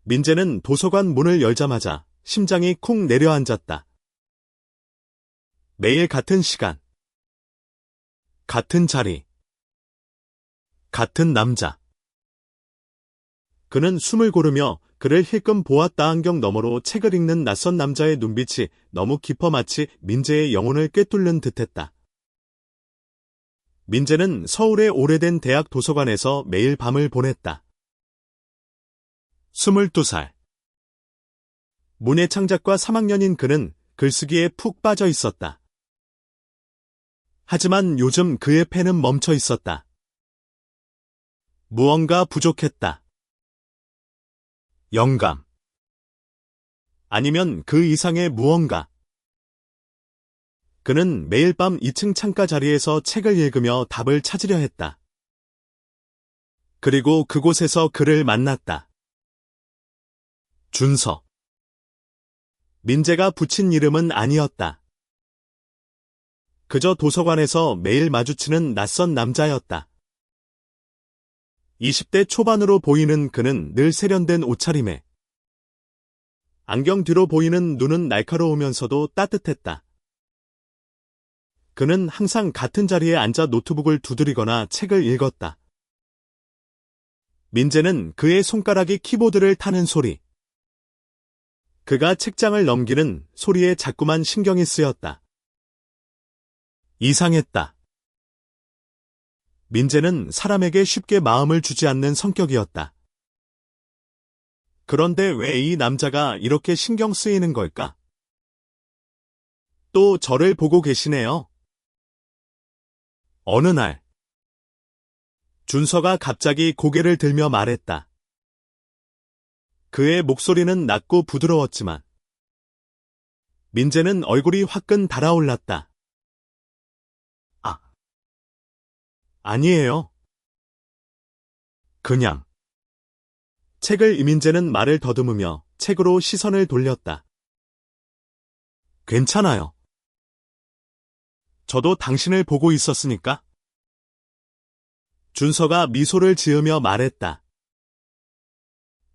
민재는 도서관 문을 열자마자 심장이 쿵 내려앉았다. 매일 같은 시간, 같은 자리, 같은 남자. 그는 숨을 고르며 그를 힐끔 보았다. 안경 너머로 책을 읽는 낯선 남자의 눈빛이 너무 깊어 마치 민재의 영혼을 꿰뚫는 듯했다. 민재는 서울의 오래된 대학 도서관에서 매일 밤을 보냈다. 22살. 문예창작과 3학년인 그는 글쓰기에 푹 빠져 있었다. 하지만 요즘 그의 펜은 멈춰 있었다. 무언가 부족했다. 영감. 아니면 그 이상의 무언가. 그는 매일 밤 2층 창가 자리에서 책을 읽으며 답을 찾으려 했다. 그리고 그곳에서 그를 만났다. 준서. 민재가 붙인 이름은 아니었다. 그저 도서관에서 매일 마주치는 낯선 남자였다. 20대 초반으로 보이는 그는 늘 세련된 옷차림에 안경 뒤로 보이는 눈은 날카로우면서도 따뜻했다. 그는 항상 같은 자리에 앉아 노트북을 두드리거나 책을 읽었다. 민재는 그의 손가락이 키보드를 타는 소리, 그가 책장을 넘기는 소리에 자꾸만 신경이 쓰였다. 이상했다. 민재는 사람에게 쉽게 마음을 주지 않는 성격이었다. 그런데 왜 이 남자가 이렇게 신경 쓰이는 걸까? 또 저를 보고 계시네요. 어느 날, 준서가 갑자기 고개를 들며 말했다. 그의 목소리는 낮고 부드러웠지만 민재는 얼굴이 화끈 달아올랐다. 아니에요. 그냥. 책을 이민재는 말을 더듬으며 책으로 시선을 돌렸다. 괜찮아요. 저도 당신을 보고 있었으니까. 준서가 미소를 지으며 말했다.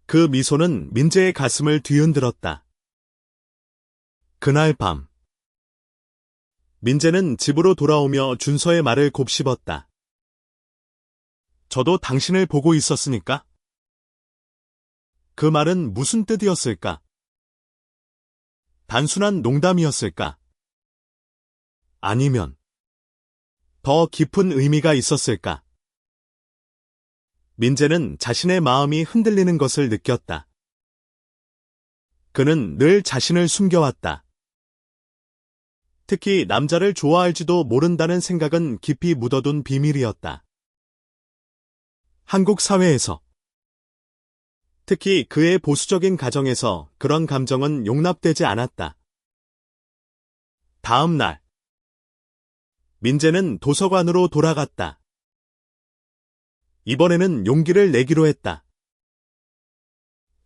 그 미소는 민재의 가슴을 뒤흔들었다. 그날 밤. 민재는 집으로 돌아오며 준서의 말을 곱씹었다. 저도 당신을 보고 있었으니까. 그 말은 무슨 뜻이었을까? 단순한 농담이었을까? 아니면 더 깊은 의미가 있었을까? 민재는 자신의 마음이 흔들리는 것을 느꼈다. 그는 늘 자신을 숨겨왔다. 특히 남자를 좋아할지도 모른다는 생각은 깊이 묻어둔 비밀이었다. 한국 사회에서, 특히 그의 보수적인 가정에서 그런 감정은 용납되지 않았다. 다음 날, 민재는 도서관으로 돌아갔다. 이번에는 용기를 내기로 했다.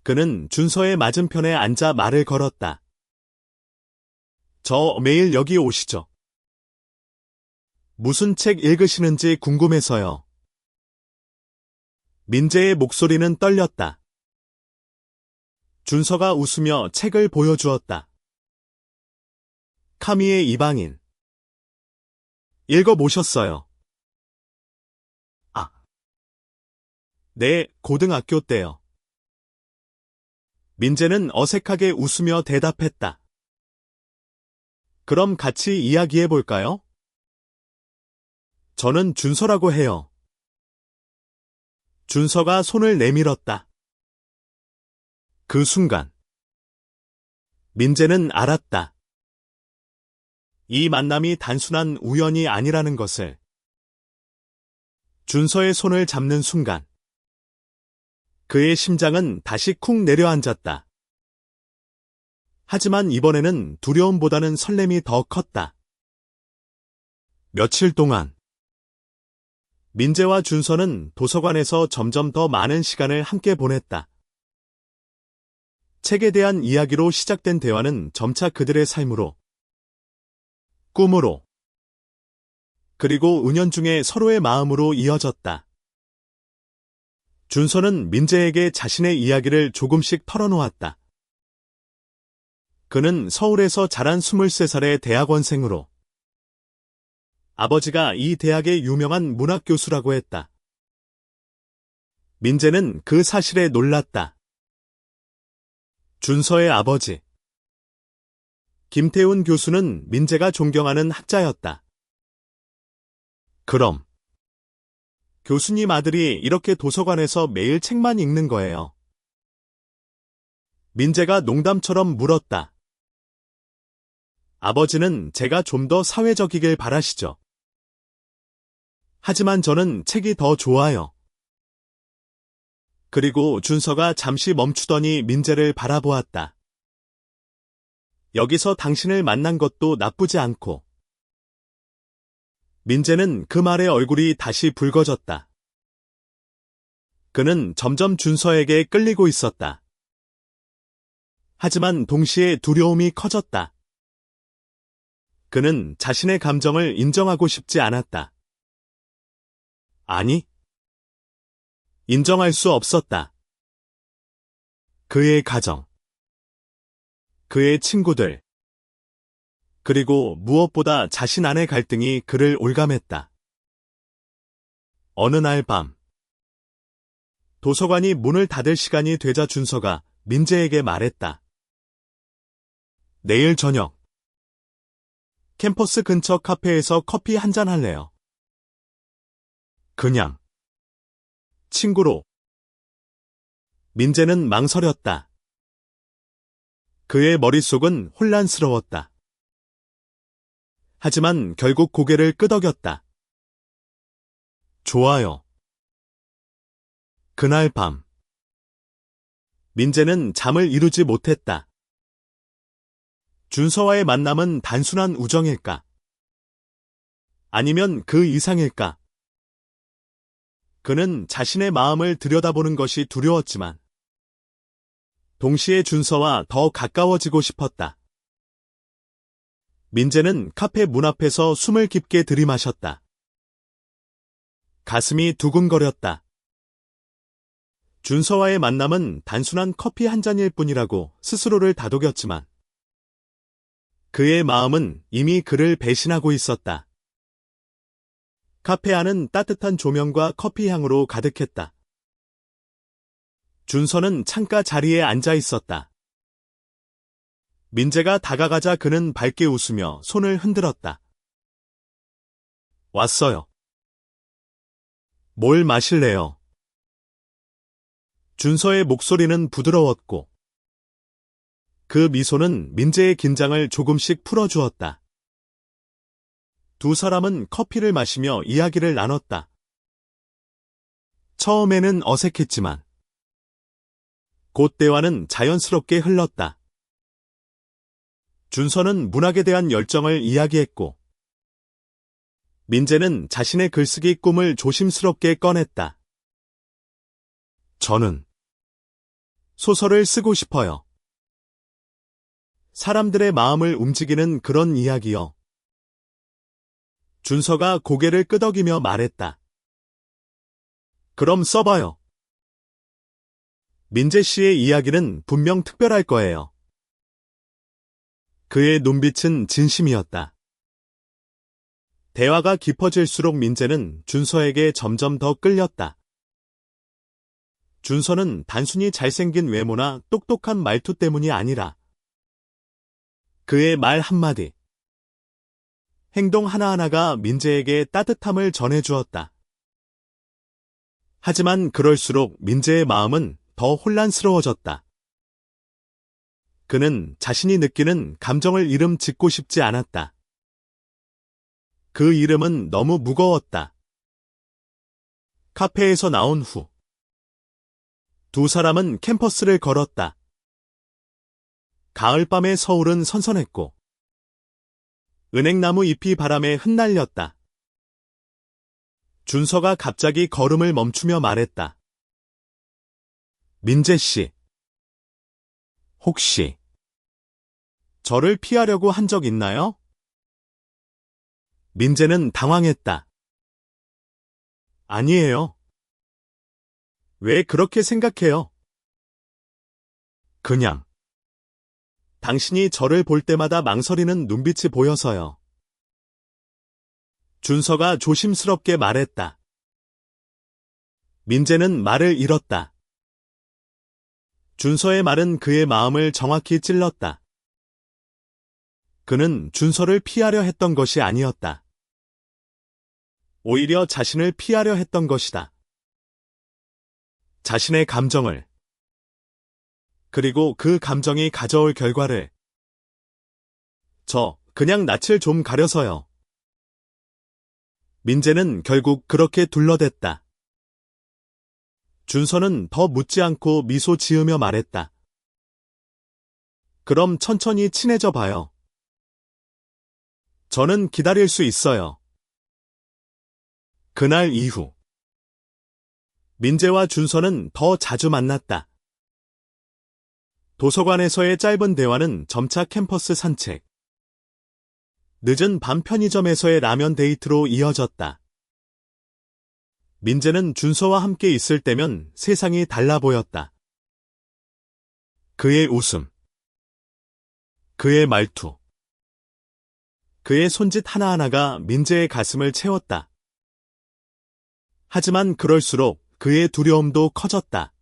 그는 준서의 맞은편에 앉아 말을 걸었다. 저 매일 여기 오시죠. 무슨 책 읽으시는지 궁금해서요. 민재의 목소리는 떨렸다. 준서가 웃으며 책을 보여주었다. 카미의 이방인. 읽어보셨어요? 네, 고등학교 때요. 민재는 어색하게 웃으며 대답했다. 그럼 같이 이야기해볼까요? 저는 준서라고 해요. 준서가 손을 내밀었다. 그 순간 민재는 알았다. 이 만남이 단순한 우연이 아니라는 것을. 준서의 손을 잡는 순간 그의 심장은 다시 쿵 내려앉았다. 하지만 이번에는 두려움보다는 설렘이 더 컸다. 며칠 동안 민재와 준서는 도서관에서 점점 더 많은 시간을 함께 보냈다. 책에 대한 이야기로 시작된 대화는 점차 그들의 삶으로, 꿈으로, 그리고 은연중에 서로의 마음으로 이어졌다. 준서는 민재에게 자신의 이야기를 조금씩 털어놓았다. 그는 서울에서 자란 23살의 대학원생으로 아버지가 이 대학의 유명한 문학 교수라고 했다. 민재는 그 사실에 놀랐다. 준서의 아버지 김태훈 교수는 민재가 존경하는 학자였다. 그럼 교수님 아들이 이렇게 도서관에서 매일 책만 읽는 거예요. 민재가 농담처럼 물었다. 아버지는 제가 좀 더 사회적이길 바라시죠. 하지만 저는 책이 더 좋아요. 그리고 준서가 잠시 멈추더니 민재를 바라보았다. 여기서 당신을 만난 것도 나쁘지 않고. 민재는 그 말에 얼굴이 다시 붉어졌다. 그는 점점 준서에게 끌리고 있었다. 하지만 동시에 두려움이 커졌다. 그는 자신의 감정을 인정하고 싶지 않았다. 아니, 인정할 수 없었다. 그의 가정, 그의 친구들, 그리고 무엇보다 자신 안의 갈등이 그를 올감했다. 어느 날 밤, 도서관이 문을 닫을 시간이 되자 준서가 민재에게 말했다. 내일 저녁, 캠퍼스 근처 카페에서 커피 한잔 할래요. 그냥 친구로. 민재는 망설였다. 그의 머릿속은 혼란스러웠다. 하지만 결국 고개를 끄덕였다. 좋아요. 그날 밤, 민재는 잠을 이루지 못했다. 준서와의 만남은 단순한 우정일까? 아니면 그 이상일까? 그는 자신의 마음을 들여다보는 것이 두려웠지만 동시에 준서와 더 가까워지고 싶었다. 민재는 카페 문 앞에서 숨을 깊게 들이마셨다. 가슴이 두근거렸다. 준서와의 만남은 단순한 커피 한 잔일 뿐이라고 스스로를 다독였지만 그의 마음은 이미 그를 배신하고 있었다. 카페 안은 따뜻한 조명과 커피 향으로 가득했다. 준서는 창가 자리에 앉아 있었다. 민재가 다가가자 그는 밝게 웃으며 손을 흔들었다. 왔어요. 뭘 마실래요? 준서의 목소리는 부드러웠고 그 미소는 민재의 긴장을 조금씩 풀어주었다. 두 사람은 커피를 마시며 이야기를 나눴다. 처음에는 어색했지만 곧 대화는 자연스럽게 흘렀다. 준서는 문학에 대한 열정을 이야기했고 민재는 자신의 글쓰기 꿈을 조심스럽게 꺼냈다. 저는 소설을 쓰고 싶어요. 사람들의 마음을 움직이는 그런 이야기요. 준서가 고개를 끄덕이며 말했다. 그럼 써봐요. 민재 씨의 이야기는 분명 특별할 거예요. 그의 눈빛은 진심이었다. 대화가 깊어질수록 민재는 준서에게 점점 더 끌렸다. 준서는 단순히 잘생긴 외모나 똑똑한 말투 때문이 아니라 그의 말 한마디, 행동 하나하나가 민재에게 따뜻함을 전해주었다. 하지만 그럴수록 민재의 마음은 더 혼란스러워졌다. 그는 자신이 느끼는 감정을 이름 짓고 싶지 않았다. 그 이름은 너무 무거웠다. 카페에서 나온 후 두 사람은 캠퍼스를 걸었다. 가을밤의 서울은 선선했고 은행나무 잎이 바람에 흩날렸다. 준서가 갑자기 걸음을 멈추며 말했다. 민재 씨, 혹시 저를 피하려고 한 적 있나요? 민재는 당황했다. 아니에요. 왜 그렇게 생각해요? 그냥. 당신이 저를 볼 때마다 망설이는 눈빛이 보여서요. 준서가 조심스럽게 말했다. 민재는 말을 잃었다. 준서의 말은 그의 마음을 정확히 찔렀다. 그는 준서를 피하려 했던 것이 아니었다. 오히려 자신을 피하려 했던 것이다. 자신의 감정을, 그리고 그 감정이 가져올 결과를. 그냥 낯을 좀 가려서요. 민재는 결국 그렇게 둘러댔다. 준서는 더 묻지 않고 미소 지으며 말했다. 그럼 천천히 친해져 봐요. 저는 기다릴 수 있어요. 그날 이후 민재와 준서는 더 자주 만났다. 도서관에서의 짧은 대화는 점차 캠퍼스 산책, 늦은 밤 편의점에서의 라면 데이트로 이어졌다. 민재는 준서와 함께 있을 때면 세상이 달라 보였다. 그의 웃음, 그의 말투, 그의 손짓 하나하나가 민재의 가슴을 채웠다. 하지만 그럴수록 그의 두려움도 커졌다.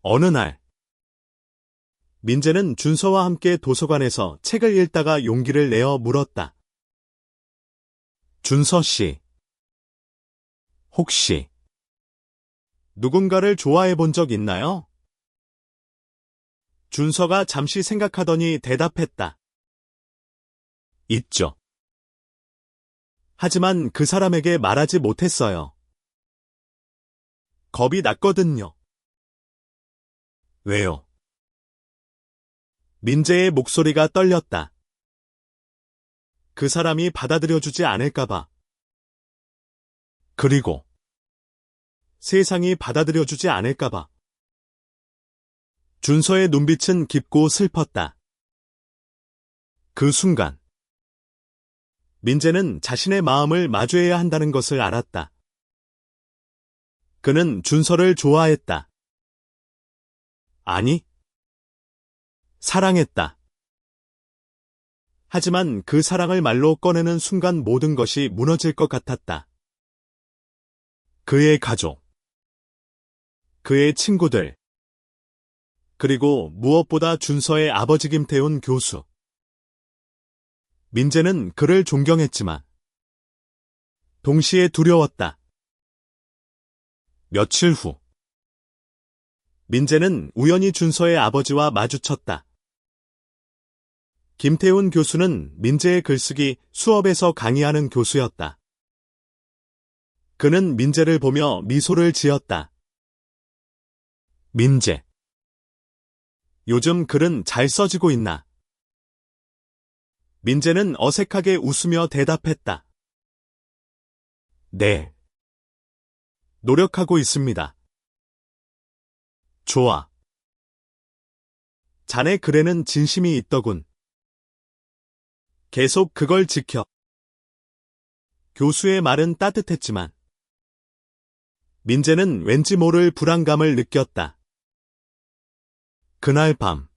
어느 날, 민재는 준서와 함께 도서관에서 책을 읽다가 용기를 내어 물었다. 준서 씨, 혹시 누군가를 좋아해 본 적 있나요? 준서가 잠시 생각하더니 대답했다. 있죠. 하지만 그 사람에게 말하지 못했어요. 겁이 났거든요. 왜요? 민재의 목소리가 떨렸다. 그 사람이 받아들여주지 않을까봐. 그리고 세상이 받아들여주지 않을까봐. 준서의 눈빛은 깊고 슬펐다. 그 순간 민재는 자신의 마음을 마주해야 한다는 것을 알았다. 그는 준서를 좋아했다. 아니, 사랑했다. 하지만 그 사랑을 말로 꺼내는 순간 모든 것이 무너질 것 같았다. 그의 가족, 그의 친구들, 그리고 무엇보다 준서의 아버지 김태훈 교수. 민재는 그를 존경했지만 동시에 두려웠다. 며칠 후 민재는 우연히 준서의 아버지와 마주쳤다. 김태훈 교수는 민재의 글쓰기 수업에서 강의하는 교수였다. 그는 민재를 보며 미소를 지었다. 민재, 요즘 글은 잘 써지고 있나? 민재는 어색하게 웃으며 대답했다. 네. 노력하고 있습니다. 좋아. 자네 글에는 진심이 있더군. 계속 그걸 지켜. 교수의 말은 따뜻했지만 민재는 왠지 모를 불안감을 느꼈다. 그날 밤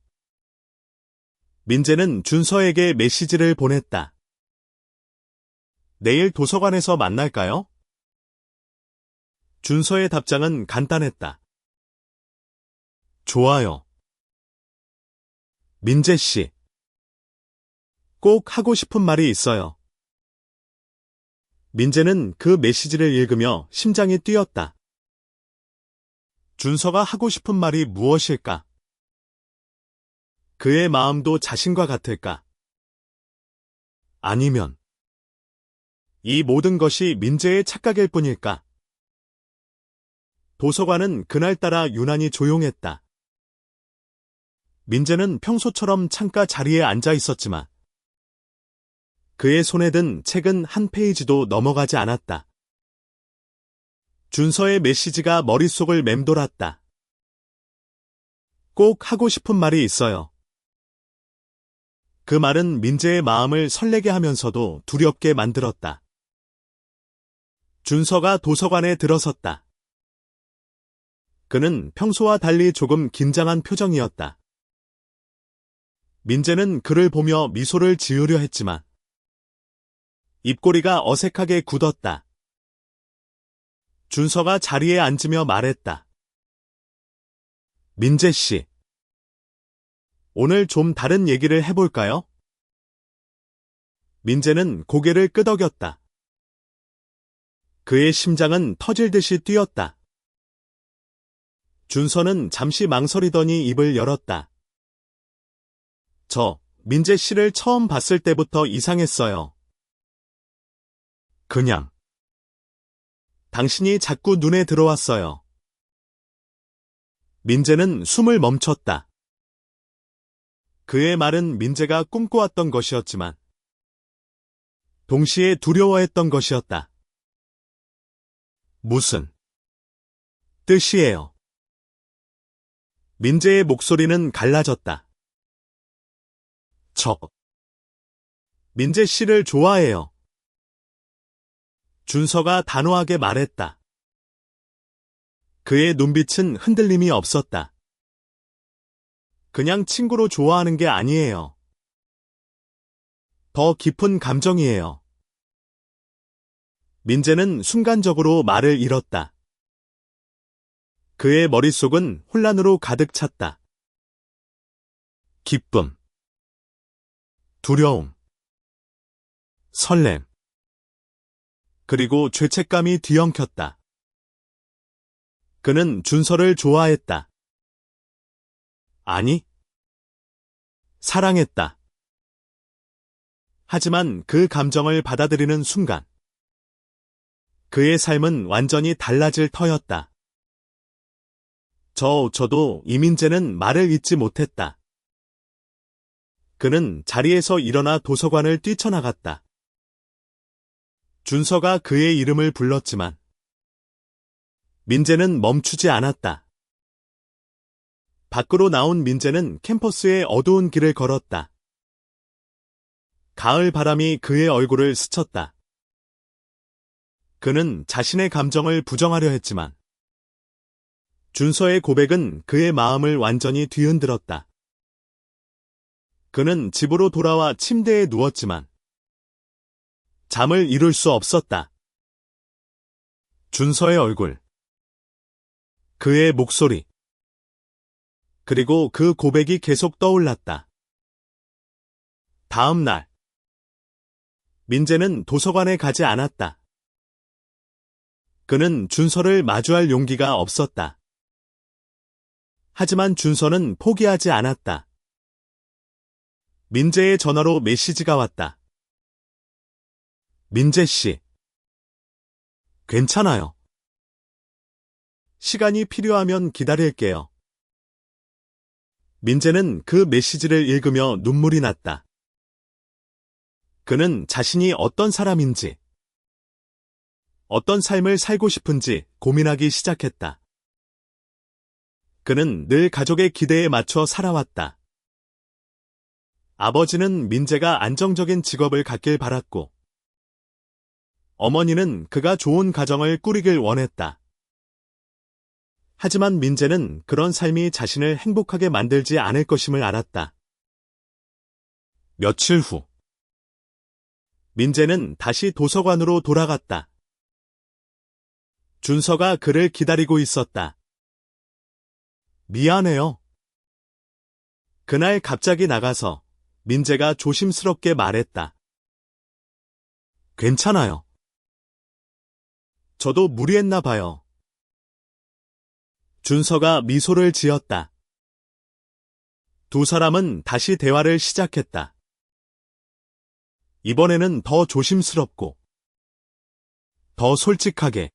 민재는 준서에게 메시지를 보냈다. 내일 도서관에서 만날까요? 준서의 답장은 간단했다. 좋아요. 민재 씨. 꼭 하고 싶은 말이 있어요. 민재는 그 메시지를 읽으며 심장이 뛰었다. 준서가 하고 싶은 말이 무엇일까? 그의 마음도 자신과 같을까? 아니면 이 모든 것이 민재의 착각일 뿐일까? 도서관은 그날따라 유난히 조용했다. 민재는 평소처럼 창가 자리에 앉아 있었지만 그의 손에 든 책은 한 페이지도 넘어가지 않았다. 준서의 메시지가 머릿속을 맴돌았다. 꼭 하고 싶은 말이 있어요. 그 말은 민재의 마음을 설레게 하면서도 두렵게 만들었다. 준서가 도서관에 들어섰다. 그는 평소와 달리 조금 긴장한 표정이었다. 민재는 그를 보며 미소를 지으려 했지만 입꼬리가 어색하게 굳었다. 준서가 자리에 앉으며 말했다. 민재 씨, 오늘 좀 다른 얘기를 해볼까요? 민재는 고개를 끄덕였다. 그의 심장은 터질 듯이 뛰었다. 준서는 잠시 망설이더니 입을 열었다. 저, 민재 씨를 처음 봤을 때부터 이상했어요. 그냥. 당신이 자꾸 눈에 들어왔어요. 민재는 숨을 멈췄다. 그의 말은 민재가 꿈꿔왔던 것이었지만 동시에 두려워했던 것이었다. 무슨 뜻이에요? 민재의 목소리는 갈라졌다. 저 민재 씨를 좋아해요. 준서가 단호하게 말했다. 그의 눈빛은 흔들림이 없었다. 그냥 친구로 좋아하는 게 아니에요. 더 깊은 감정이에요. 민재는 순간적으로 말을 잃었다. 그의 머릿속은 혼란으로 가득 찼다. 기쁨, 두려움, 설렘, 그리고 죄책감이 뒤엉켰다. 그는 준서를 좋아했다. 아니, 사랑했다. 하지만 그 감정을 받아들이는 순간, 그의 삶은 완전히 달라질 터였다. 저도 이민재는 말을 잇지 못했다. 그는 자리에서 일어나 도서관을 뛰쳐나갔다. 준서가 그의 이름을 불렀지만 민재는 멈추지 않았다. 밖으로 나온 민재는 캠퍼스의 어두운 길을 걸었다. 가을 바람이 그의 얼굴을 스쳤다. 그는 자신의 감정을 부정하려 했지만 준서의 고백은 그의 마음을 완전히 뒤흔들었다. 그는 집으로 돌아와 침대에 누웠지만 잠을 이룰 수 없었다. 준서의 얼굴, 그의 목소리, 그리고 그 고백이 계속 떠올랐다. 다음 날, 민재는 도서관에 가지 않았다. 그는 준서를 마주할 용기가 없었다. 하지만 준서는 포기하지 않았다. 민재의 전화로 메시지가 왔다. 민재 씨, 괜찮아요. 시간이 필요하면 기다릴게요. 민재는 그 메시지를 읽으며 눈물이 났다. 그는 자신이 어떤 사람인지, 어떤 삶을 살고 싶은지 고민하기 시작했다. 그는 늘 가족의 기대에 맞춰 살아왔다. 아버지는 민재가 안정적인 직업을 갖길 바랐고, 어머니는 그가 좋은 가정을 꾸리길 원했다. 하지만 민재는 그런 삶이 자신을 행복하게 만들지 않을 것임을 알았다. 며칠 후, 민재는 다시 도서관으로 돌아갔다. 준서가 그를 기다리고 있었다. 미안해요. 그날 갑자기 나가서 민재가 조심스럽게 말했다. 괜찮아요. 저도 무리했나 봐요. 준서가 미소를 지었다. 두 사람은 다시 대화를 시작했다. 이번에는 더 조심스럽고, 더 솔직하게.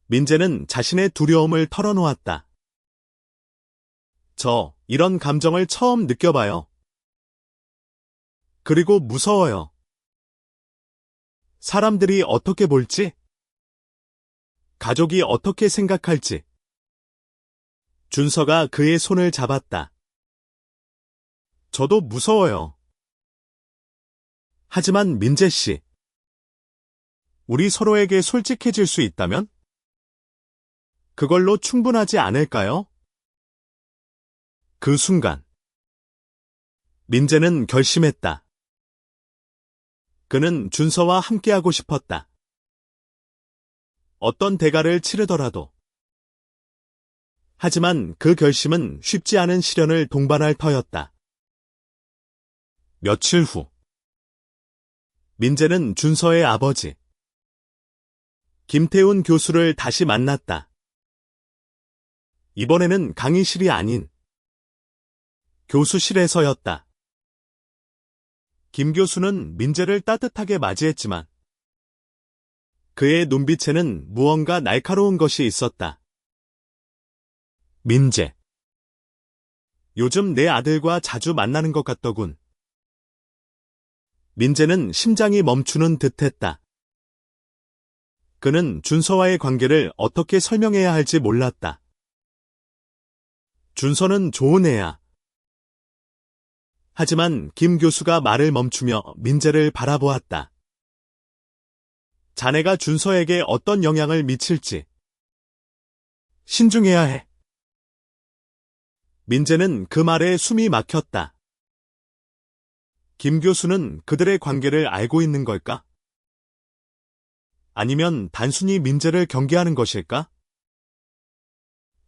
민재는 자신의 두려움을 털어놓았다. 저, 이런 감정을 처음 느껴봐요. 그리고 무서워요. 사람들이 어떻게 볼지? 가족이 어떻게 생각할지? 준서가 그의 손을 잡았다. 저도 무서워요. 하지만 민재 씨, 우리 서로에게 솔직해질 수 있다면? 그걸로 충분하지 않을까요? 그 순간, 민재는 결심했다. 그는 준서와 함께하고 싶었다. 어떤 대가를 치르더라도. 하지만 그 결심은 쉽지 않은 시련을 동반할 터였다. 며칠 후, 민재는 준서의 아버지, 김태훈 교수를 다시 만났다. 이번에는 강의실이 아닌 교수실에서였다. 김 교수는 민재를 따뜻하게 맞이했지만 그의 눈빛에는 무언가 날카로운 것이 있었다. 민재, 요즘 내 아들과 자주 만나는 것 같더군. 민재는 심장이 멈추는 듯했다. 그는 준서와의 관계를 어떻게 설명해야 할지 몰랐다. 준서는 좋은 애야. 하지만 김 교수가 말을 멈추며 민재를 바라보았다. 자네가 준서에게 어떤 영향을 미칠지 신중해야 해. 민재는 그 말에 숨이 막혔다. 김 교수는 그들의 관계를 알고 있는 걸까? 아니면 단순히 민재를 경계하는 것일까?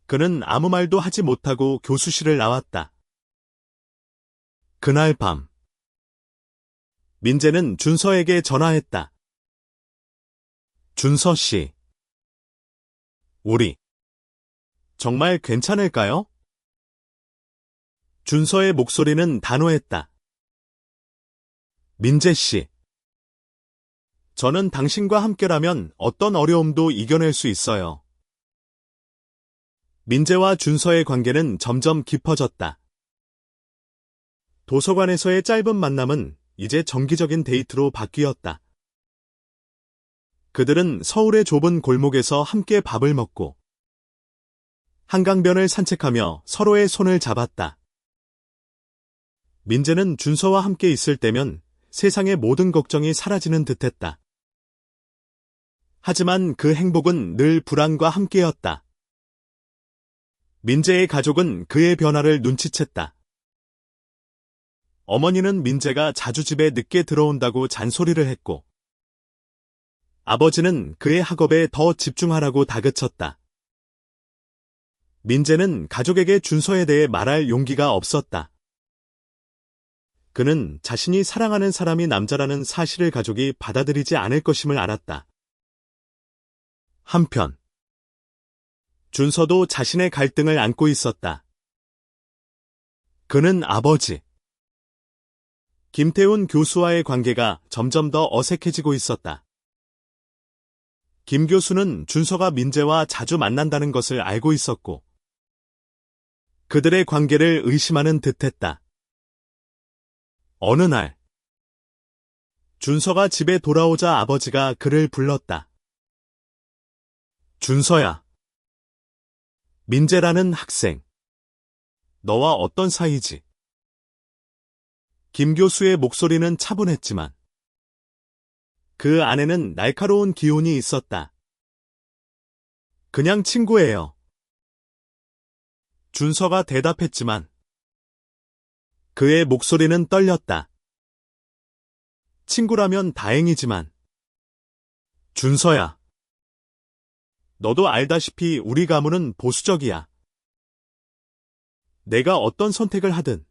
그는 아무 말도 하지 못하고 교수실을 나왔다. 그날 밤, 민재는 준서에게 전화했다. 준서 씨, 우리 정말 괜찮을까요? 준서의 목소리는 단호했다. 민재 씨, 저는 당신과 함께라면 어떤 어려움도 이겨낼 수 있어요. 민재와 준서의 관계는 점점 깊어졌다. 도서관에서의 짧은 만남은 이제 정기적인 데이트로 바뀌었다. 그들은 서울의 좁은 골목에서 함께 밥을 먹고 한강변을 산책하며 서로의 손을 잡았다. 민재는 준서와 함께 있을 때면 세상의 모든 걱정이 사라지는 듯했다. 하지만 그 행복은 늘 불안과 함께였다. 민재의 가족은 그의 변화를 눈치챘다. 어머니는 민재가 자주 집에 늦게 들어온다고 잔소리를 했고, 아버지는 그의 학업에 더 집중하라고 다그쳤다. 민재는 가족에게 준서에 대해 말할 용기가 없었다. 그는 자신이 사랑하는 사람이 남자라는 사실을 가족이 받아들이지 않을 것임을 알았다. 한편, 준서도 자신의 갈등을 안고 있었다. 그는 아버지, 김태훈 교수와의 관계가 점점 더 어색해지고 있었다. 김 교수는 준서가 민재와 자주 만난다는 것을 알고 있었고, 그들의 관계를 의심하는 듯했다. 어느 날, 준서가 집에 돌아오자 아버지가 그를 불렀다. 준서야, 민재라는 학생, 너와 어떤 사이지? 김 교수의 목소리는 차분했지만 그 안에는 날카로운 기운이 있었다. 그냥 친구예요. 준서가 대답했지만 그의 목소리는 떨렸다. 친구라면 다행이지만 준서야, 너도 알다시피 우리 가문은 보수적이야. 내가 어떤 선택을 하든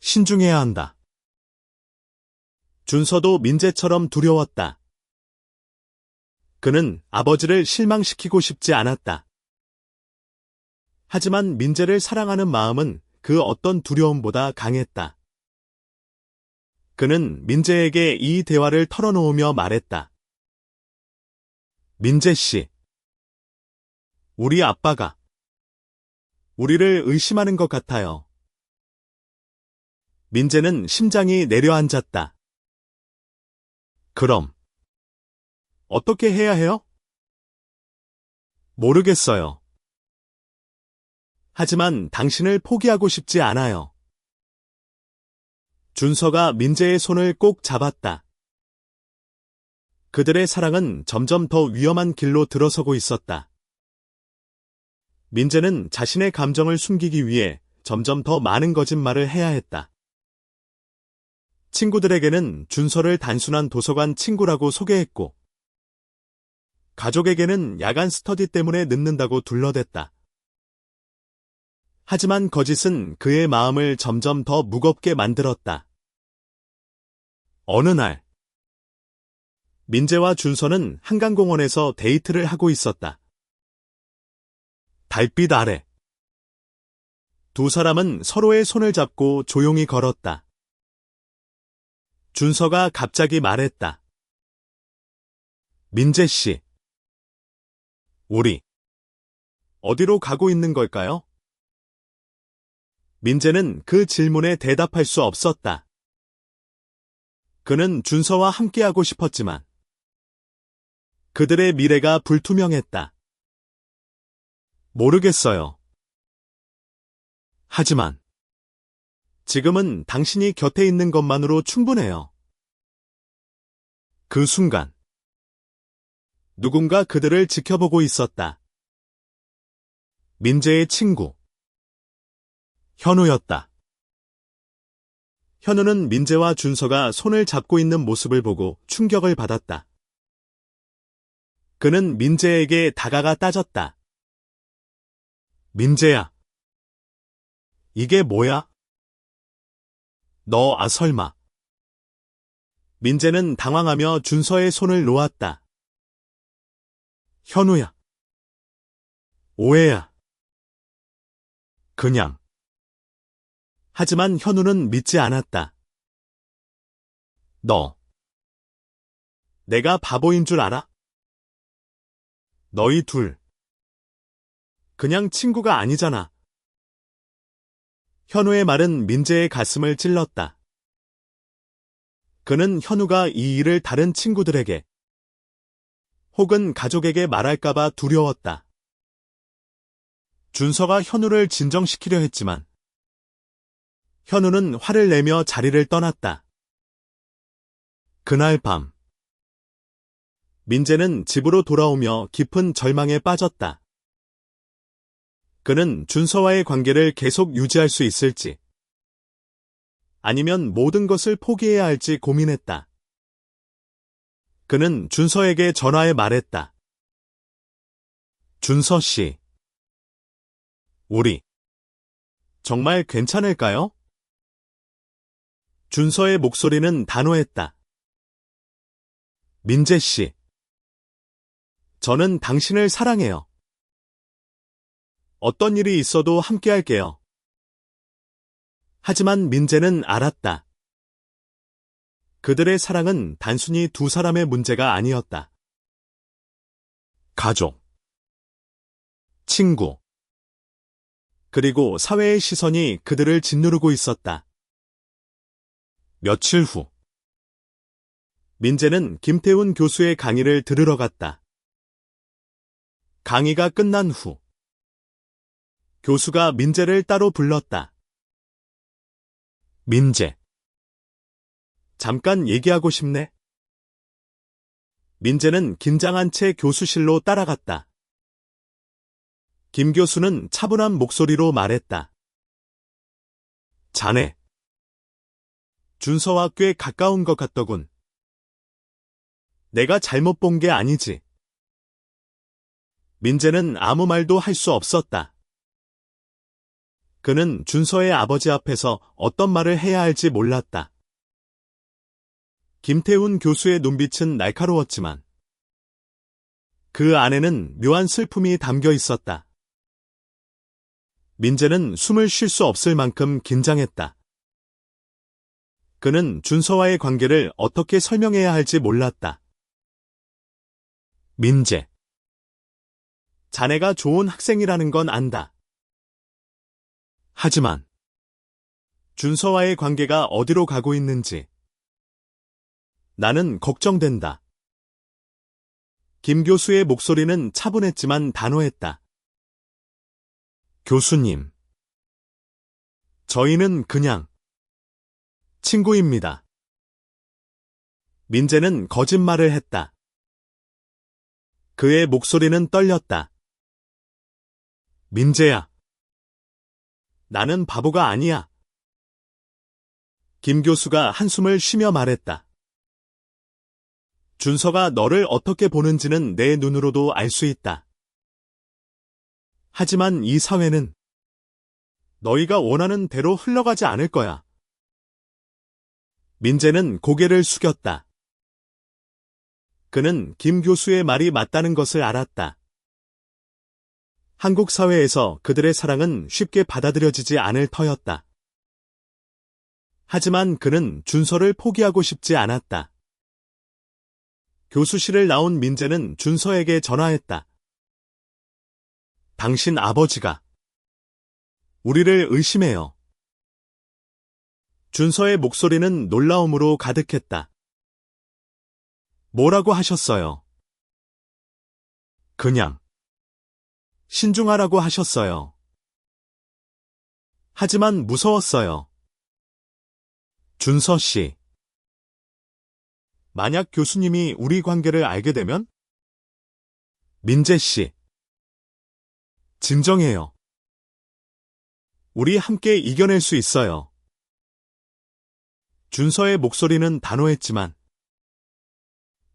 신중해야 한다. 준서도 민재처럼 두려웠다. 그는 아버지를 실망시키고 싶지 않았다. 하지만 민재를 사랑하는 마음은 그 어떤 두려움보다 강했다. 그는 민재에게 이 대화를 털어놓으며 말했다. 민재 씨, 우리 아빠가 우리를 의심하는 것 같아요. 민재는 심장이 내려앉았다. 그럼 어떻게 해야 해요? 모르겠어요. 하지만 당신을 포기하고 싶지 않아요. 준서가 민재의 손을 꼭 잡았다. 그들의 사랑은 점점 더 위험한 길로 들어서고 있었다. 민재는 자신의 감정을 숨기기 위해 점점 더 많은 거짓말을 해야 했다. 친구들에게는 준서를 단순한 도서관 친구라고 소개했고, 가족에게는 야간 스터디 때문에 늦는다고 둘러댔다. 하지만 거짓은 그의 마음을 점점 더 무겁게 만들었다. 어느 날, 민재와 준서는 한강공원에서 데이트를 하고 있었다. 달빛 아래, 두 사람은 서로의 손을 잡고 조용히 걸었다. 준서가 갑자기 말했다. 민재 씨, 우리 어디로 가고 있는 걸까요? 민재는 그 질문에 대답할 수 없었다. 그는 준서와 함께하고 싶었지만 그들의 미래가 불투명했다. 모르겠어요. 하지만 지금은 당신이 곁에 있는 것만으로 충분해요. 그 순간 누군가 그들을 지켜보고 있었다. 민재의 친구 현우였다. 현우는 민재와 준서가 손을 잡고 있는 모습을 보고 충격을 받았다. 그는 민재에게 다가가 따졌다. 민재야, 이게 뭐야? 설마. 민재는 당황하며 준서의 손을 놓았다. 현우야. 오해야. 그냥. 하지만 현우는 믿지 않았다. 내가 바보인 줄 알아? 너희 둘. 그냥 친구가 아니잖아. 현우의 말은 민재의 가슴을 찔렀다. 그는 현우가 이 일을 다른 친구들에게 혹은 가족에게 말할까봐 두려웠다. 준서가 현우를 진정시키려 했지만 현우는 화를 내며 자리를 떠났다. 그날 밤 민재는 집으로 돌아오며 깊은 절망에 빠졌다. 그는 준서와의 관계를 계속 유지할 수 있을지 아니면 모든 것을 포기해야 할지 고민했다. 그는 준서에게 전화해 말했다. 준서 씨, 우리 정말 괜찮을까요? 준서의 목소리는 단호했다. 민재 씨, 저는 당신을 사랑해요. 어떤 일이 있어도 함께할게요. 하지만 민재는 알았다. 그들의 사랑은 단순히 두 사람의 문제가 아니었다. 가족, 친구, 그리고 사회의 시선이 그들을 짓누르고 있었다. 며칠 후, 민재는 김태훈 교수의 강의를 들으러 갔다. 강의가 끝난 후, 교수가 민재를 따로 불렀다. 민재, 잠깐 얘기하고 싶네. 민재는 긴장한 채 교수실로 따라갔다. 김 교수는 차분한 목소리로 말했다. 자네, 준서와 꽤 가까운 것 같더군. 내가 잘못 본 게 아니지. 민재는 아무 말도 할 수 없었다. 그는 준서의 아버지 앞에서 어떤 말을 해야 할지 몰랐다. 김태훈 교수의 눈빛은 날카로웠지만 그 안에는 묘한 슬픔이 담겨 있었다. 민재는 숨을 쉴 수 없을 만큼 긴장했다. 그는 준서와의 관계를 어떻게 설명해야 할지 몰랐다. 민재, 자네가 좋은 학생이라는 건 안다. 하지만 준서와의 관계가 어디로 가고 있는지 나는 걱정된다. 김 교수의 목소리는 차분했지만 단호했다. 교수님, 저희는 그냥 친구입니다. 민재는 거짓말을 했다. 그의 목소리는 떨렸다. 민재야. 나는 바보가 아니야. 김 교수가 한숨을 쉬며 말했다. 준서가 너를 어떻게 보는지는 내 눈으로도 알 수 있다. 하지만 이 사회는 너희가 원하는 대로 흘러가지 않을 거야. 민재는 고개를 숙였다. 그는 김 교수의 말이 맞다는 것을 알았다. 한국 사회에서 그들의 사랑은 쉽게 받아들여지지 않을 터였다. 하지만 그는 준서를 포기하고 싶지 않았다. 교수실을 나온 민재는 준서에게 전화했다. 당신 아버지가 우리를 의심해요. 준서의 목소리는 놀라움으로 가득했다. 뭐라고 하셨어요? 그냥 신중하라고 하셨어요. 하지만 무서웠어요. 준서 씨. 만약 교수님이 우리 관계를 알게 되면? 민재 씨. 진정해요. 우리 함께 이겨낼 수 있어요. 준서의 목소리는 단호했지만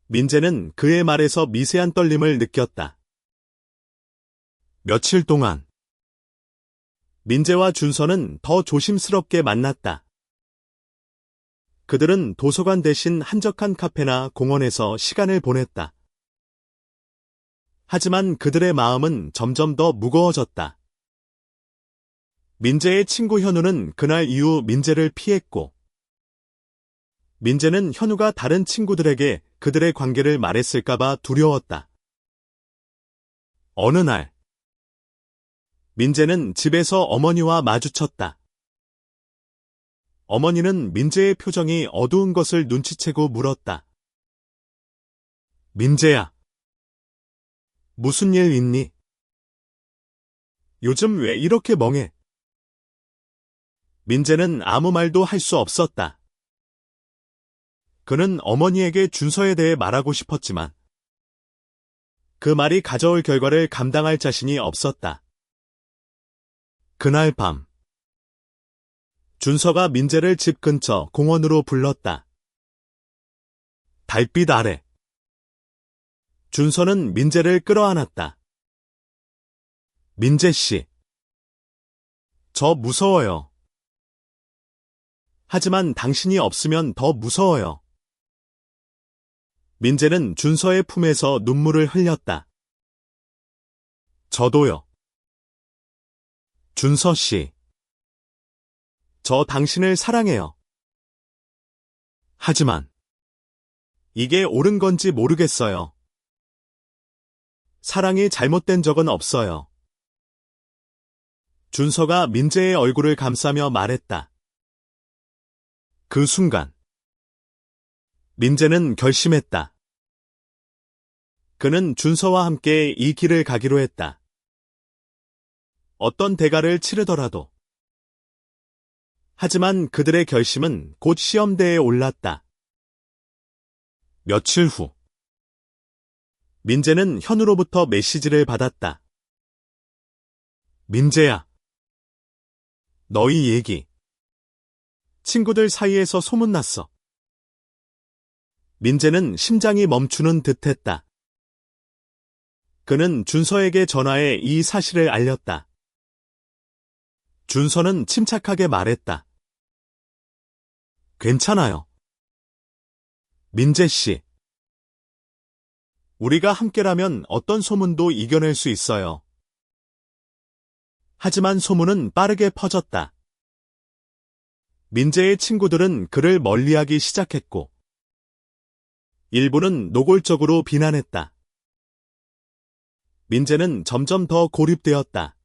민재는 그의 말에서 미세한 떨림을 느꼈다. 며칠 동안 민재와 준서는 더 조심스럽게 만났다. 그들은 도서관 대신 한적한 카페나 공원에서 시간을 보냈다. 하지만 그들의 마음은 점점 더 무거워졌다. 민재의 친구 현우는 그날 이후 민재를 피했고, 민재는 현우가 다른 친구들에게 그들의 관계를 말했을까봐 두려웠다. 어느 날, 민재는 집에서 어머니와 마주쳤다. 어머니는 민재의 표정이 어두운 것을 눈치채고 물었다. 민재야, 무슨 일 있니? 요즘 왜 이렇게 멍해? 민재는 아무 말도 할 수 없었다. 그는 어머니에게 준서에 대해 말하고 싶었지만 그 말이 가져올 결과를 감당할 자신이 없었다. 그날 밤, 준서가 민재를 집 근처 공원으로 불렀다. 달빛 아래, 준서는 민재를 끌어안았다. 민재 씨, 저 무서워요. 하지만 당신이 없으면 더 무서워요. 민재는 준서의 품에서 눈물을 흘렸다. 저도요. 준서 씨, 저 당신을 사랑해요. 하지만 이게 옳은 건지 모르겠어요. 사랑이 잘못된 적은 없어요. 준서가 민재의 얼굴을 감싸며 말했다. 그 순간 민재는 결심했다. 그는 준서와 함께 이 길을 가기로 했다. 어떤 대가를 치르더라도. 하지만 그들의 결심은 곧 시험대에 올랐다. 며칠 후, 민재는 현우로부터 메시지를 받았다. 민재야, 너희 얘기 친구들 사이에서 소문났어. 민재는 심장이 멈추는 듯했다. 그는 준서에게 전화해 이 사실을 알렸다. 준서는 침착하게 말했다. 괜찮아요. 민재 씨. 우리가 함께라면 어떤 소문도 이겨낼 수 있어요. 하지만 소문은 빠르게 퍼졌다. 민재의 친구들은 그를 멀리하기 시작했고, 일부는 노골적으로 비난했다. 민재는 점점 더 고립되었다.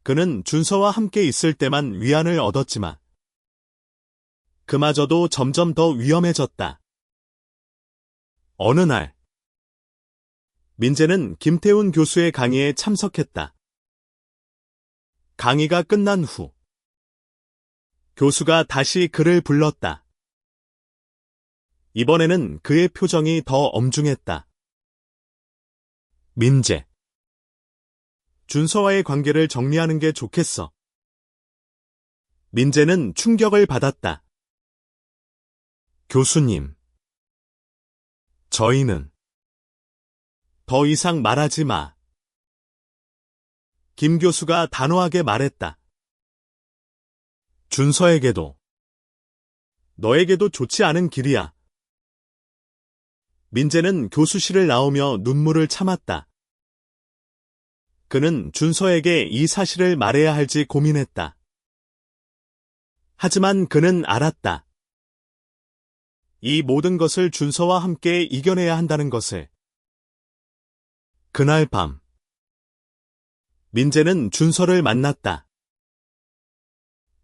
그는 준서와 함께 있을 때만 위안을 얻었지만 그마저도 점점 더 위험해졌다. 어느 날 민재는 김태훈 교수의 강의에 참석했다. 강의가 끝난 후 교수가 다시 그를 불렀다. 이번에는 그의 표정이 더 엄중했다. 민재, 준서와의 관계를 정리하는 게 좋겠어. 민재는 충격을 받았다. 교수님. 저희는 더 이상 말하지 마. 김 교수가 단호하게 말했다. 준서에게도, 너에게도 좋지 않은 길이야. 민재는 교수실을 나오며 눈물을 참았다. 그는 준서에게 이 사실을 말해야 할지 고민했다. 하지만 그는 알았다. 이 모든 것을 준서와 함께 이겨내야 한다는 것을. 그날 밤, 민재는 준서를 만났다.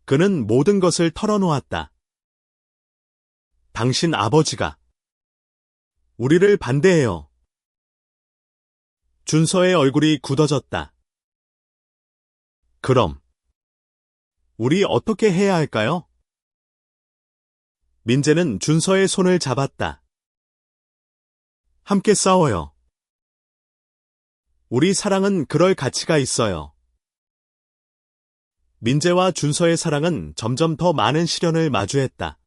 그는 모든 것을 털어놓았다. 당신 아버지가 우리를 반대해요. 준서의 얼굴이 굳어졌다. 그럼 우리 어떻게 해야 할까요? 민재는 준서의 손을 잡았다. 함께 싸워요. 우리 사랑은 그럴 가치가 있어요. 민재와 준서의 사랑은 점점 더 많은 시련을 마주했다.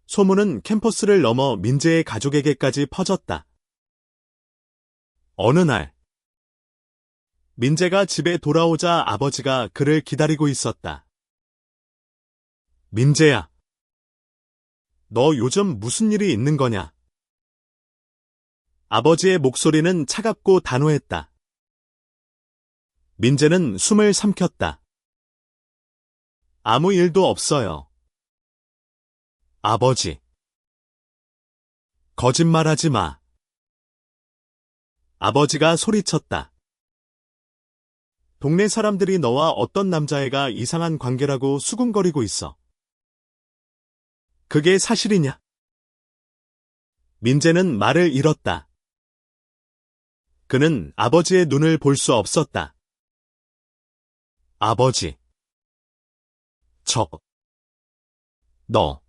소문은 캠퍼스를 넘어 민재의 가족에게까지 퍼졌다. 어느 날, 민재가 집에 돌아오자 아버지가 그를 기다리고 있었다. 민재야, 너 요즘 무슨 일이 있는 거냐? 아버지의 목소리는 차갑고 단호했다. 민재는 숨을 삼켰다. 아무 일도 없어요. 아버지. 거짓말하지 마. 아버지가 소리쳤다. 동네 사람들이 너와 어떤 남자애가 이상한 관계라고 수군거리고 있어. 그게 사실이냐? 민재는 말을 잃었다. 그는 아버지의 눈을 볼 수 없었다. 아버지. 너.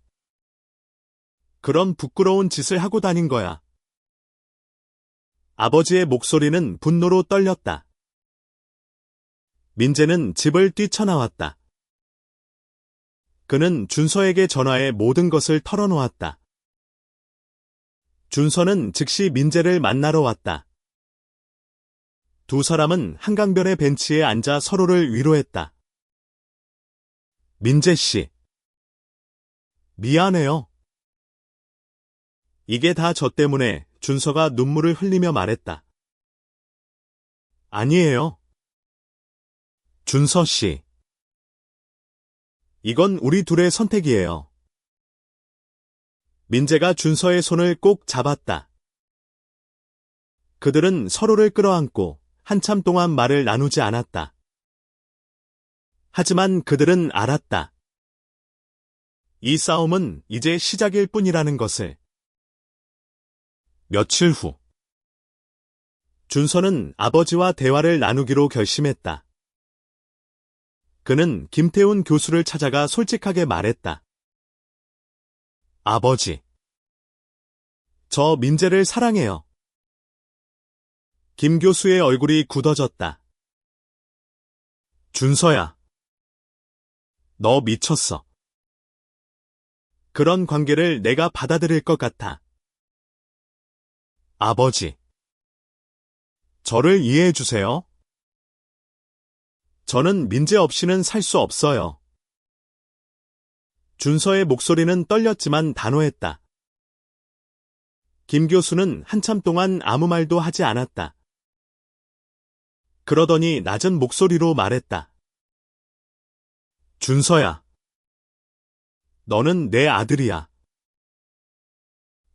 그런 부끄러운 짓을 하고 다닌 거야. 아버지의 목소리는 분노로 떨렸다. 민재는 집을 뛰쳐나왔다. 그는 준서에게 전화해 모든 것을 털어놓았다. 준서는 즉시 민재를 만나러 왔다. 두 사람은 한강변의 벤치에 앉아 서로를 위로했다. 민재 씨. 미안해요. 이게 다 저 때문에. 준서가 눈물을 흘리며 말했다. 아니에요. 준서 씨. 이건 우리 둘의 선택이에요. 민재가 준서의 손을 꼭 잡았다. 그들은 서로를 끌어안고 한참 동안 말을 나누지 않았다. 하지만 그들은 알았다. 이 싸움은 이제 시작일 뿐이라는 것을. 며칠 후, 준서는 아버지와 대화를 나누기로 결심했다. 그는 김태훈 교수를 찾아가 솔직하게 말했다. 아버지, 저 민재를 사랑해요. 김 교수의 얼굴이 굳어졌다. 준서야, 너 미쳤어. 그런 관계를 내가 받아들일 것 같아. 아버지, 저를 이해해 주세요. 저는 민재 없이는 살 수 없어요. 준서의 목소리는 떨렸지만 단호했다. 김 교수는 한참 동안 아무 말도 하지 않았다. 그러더니 낮은 목소리로 말했다. 준서야, 너는 내 아들이야.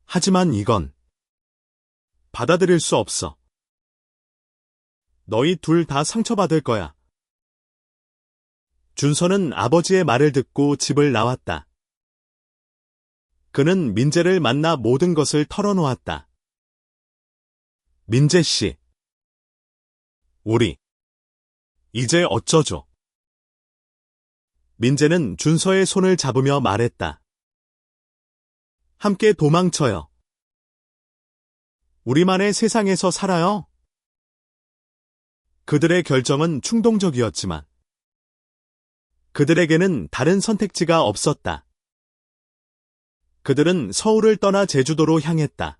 하지만 이건 받아들일 수 없어. 너희 둘 다 상처받을 거야. 준서는 아버지의 말을 듣고 집을 나왔다. 그는 민재를 만나 모든 것을 털어놓았다. 민재 씨. 우리 이제 어쩌죠? 민재는 준서의 손을 잡으며 말했다. 함께 도망쳐요. 우리만의 세상에서 살아요. 그들의 결정은 충동적이었지만 그들에게는 다른 선택지가 없었다. 그들은 서울을 떠나 제주도로 향했다.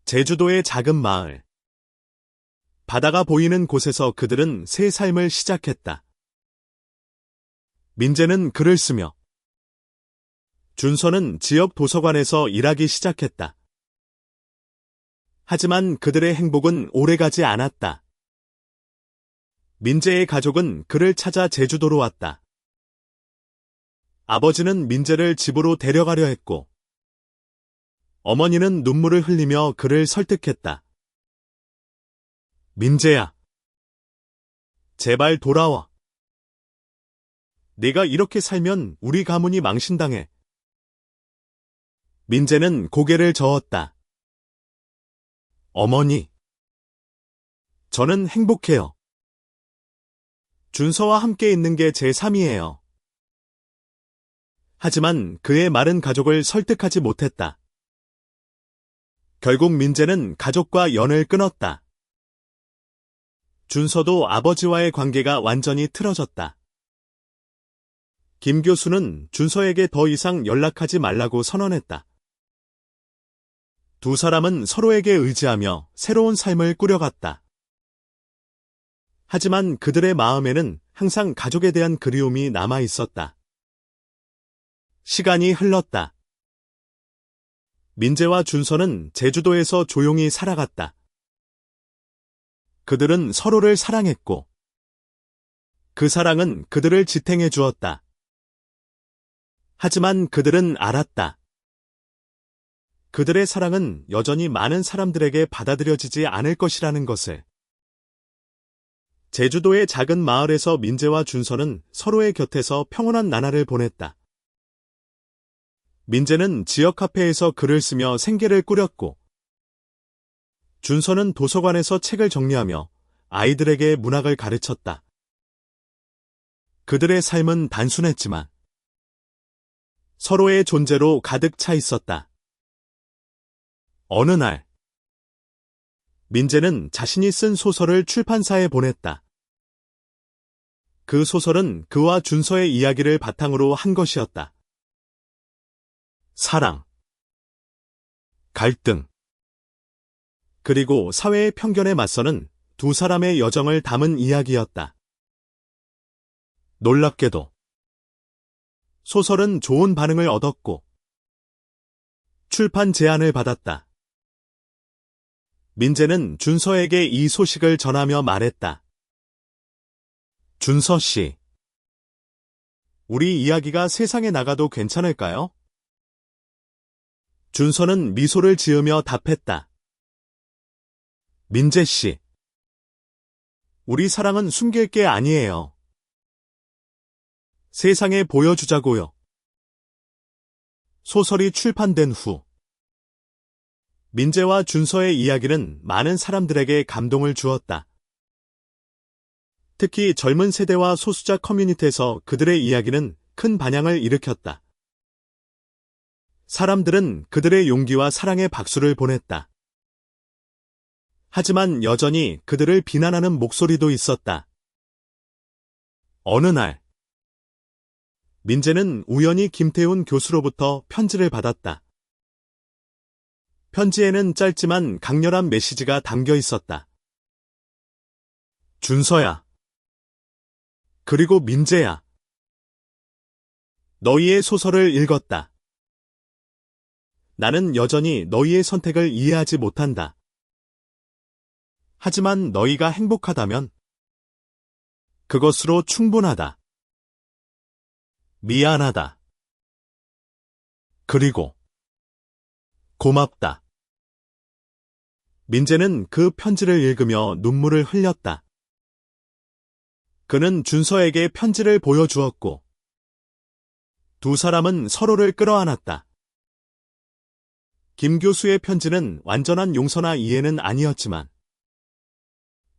제주도의 작은 마을. 바다가 보이는 곳에서 그들은 새 삶을 시작했다. 민재는 글을 쓰며 준서는 지역 도서관에서 일하기 시작했다. 하지만 그들의 행복은 오래가지 않았다. 민재의 가족은 그를 찾아 제주도로 왔다. 아버지는 민재를 집으로 데려가려 했고 어머니는 눈물을 흘리며 그를 설득했다. 민재야, 제발 돌아와. 네가 이렇게 살면 우리 가문이 망신당해. 민재는 고개를 저었다. 어머니, 저는 행복해요. 준서와 함께 있는 게 제 삶이에요. 하지만 그의 마른 가족을 설득하지 못했다. 결국 민재는 가족과 연을 끊었다. 준서도 아버지와의 관계가 완전히 틀어졌다. 김 교수는 준서에게 더 이상 연락하지 말라고 선언했다. 두 사람은 서로에게 의지하며 새로운 삶을 꾸려갔다. 하지만 그들의 마음에는 항상 가족에 대한 그리움이 남아 있었다. 시간이 흘렀다. 민재와 준서는 제주도에서 조용히 살아갔다. 그들은 서로를 사랑했고 그 사랑은 그들을 지탱해 주었다. 하지만 그들은 알았다. 그들의 사랑은 여전히 많은 사람들에게 받아들여지지 않을 것이라는 것을. 제주도의 작은 마을에서 민재와 준서는 서로의 곁에서 평온한 나날을 보냈다. 민재는 지역 카페에서 글을 쓰며 생계를 꾸렸고 준서는 도서관에서 책을 정리하며 아이들에게 문학을 가르쳤다. 그들의 삶은 단순했지만 서로의 존재로 가득 차 있었다. 어느 날, 민재는 자신이 쓴 소설을 출판사에 보냈다. 그 소설은 그와 준서의 이야기를 바탕으로 한 것이었다. 사랑, 갈등, 그리고 사회의 편견에 맞서는 두 사람의 여정을 담은 이야기였다. 놀랍게도 소설은 좋은 반응을 얻었고 출판 제안을 받았다. 민재는 준서에게 이 소식을 전하며 말했다. 준서 씨, 우리 이야기가 세상에 나가도 괜찮을까요? 준서는 미소를 지으며 답했다. 민재 씨, 우리 사랑은 숨길 게 아니에요. 세상에 보여주자고요. 소설이 출판된 후 민재와 준서의 이야기는 많은 사람들에게 감동을 주었다. 특히 젊은 세대와 소수자 커뮤니티에서 그들의 이야기는 큰 반향을 일으켰다. 사람들은 그들의 용기와 사랑의 박수를 보냈다. 하지만 여전히 그들을 비난하는 목소리도 있었다. 어느 날, 민재는 우연히 김태훈 교수로부터 편지를 받았다. 편지에는 짧지만 강렬한 메시지가 담겨 있었다. 준서야. 그리고 민재야. 너희의 소설을 읽었다. 나는 여전히 너희의 선택을 이해하지 못한다. 하지만 너희가 행복하다면 그것으로 충분하다. 미안하다. 그리고 고맙다. 민재는 그 편지를 읽으며 눈물을 흘렸다. 그는 준서에게 편지를 보여주었고 두 사람은 서로를 끌어안았다. 김 교수의 편지는 완전한 용서나 이해는 아니었지만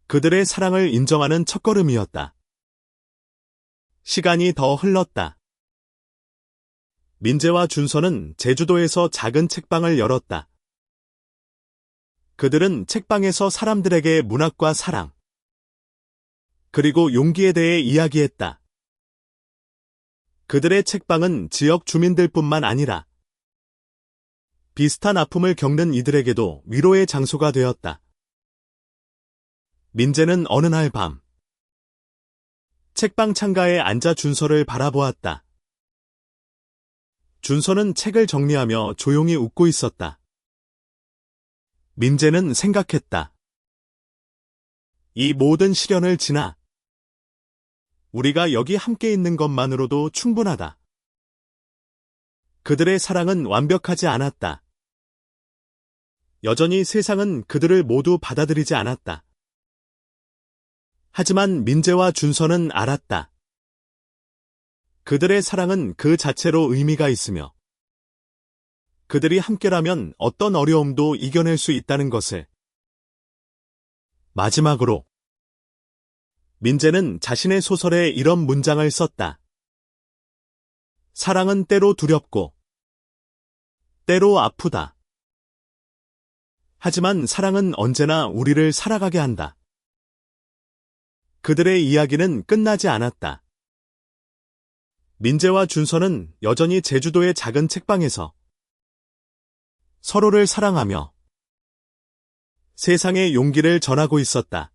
그들의 사랑을 인정하는 첫걸음이었다. 시간이 더 흘렀다. 민재와 준서는 제주도에서 작은 책방을 열었다. 그들은 책방에서 사람들에게 문학과 사랑, 그리고 용기에 대해 이야기했다. 그들의 책방은 지역 주민들뿐만 아니라 비슷한 아픔을 겪는 이들에게도 위로의 장소가 되었다. 민재는 어느 날 밤, 책방 창가에 앉아 준서를 바라보았다. 준서는 책을 정리하며 조용히 웃고 있었다. 민재는 생각했다. 이 모든 시련을 지나 우리가 여기 함께 있는 것만으로도 충분하다. 그들의 사랑은 완벽하지 않았다. 여전히 세상은 그들을 모두 받아들이지 않았다. 하지만 민재와 준서는 알았다. 그들의 사랑은 그 자체로 의미가 있으며 그들이 함께라면 어떤 어려움도 이겨낼 수 있다는 것을. 마지막으로 민재는 자신의 소설에 이런 문장을 썼다. 사랑은 때로 두렵고 때로 아프다. 하지만 사랑은 언제나 우리를 살아가게 한다. 그들의 이야기는 끝나지 않았다. 민재와 준서는 여전히 제주도의 작은 책방에서 서로를 사랑하며 세상에 용기를 전하고 있었다.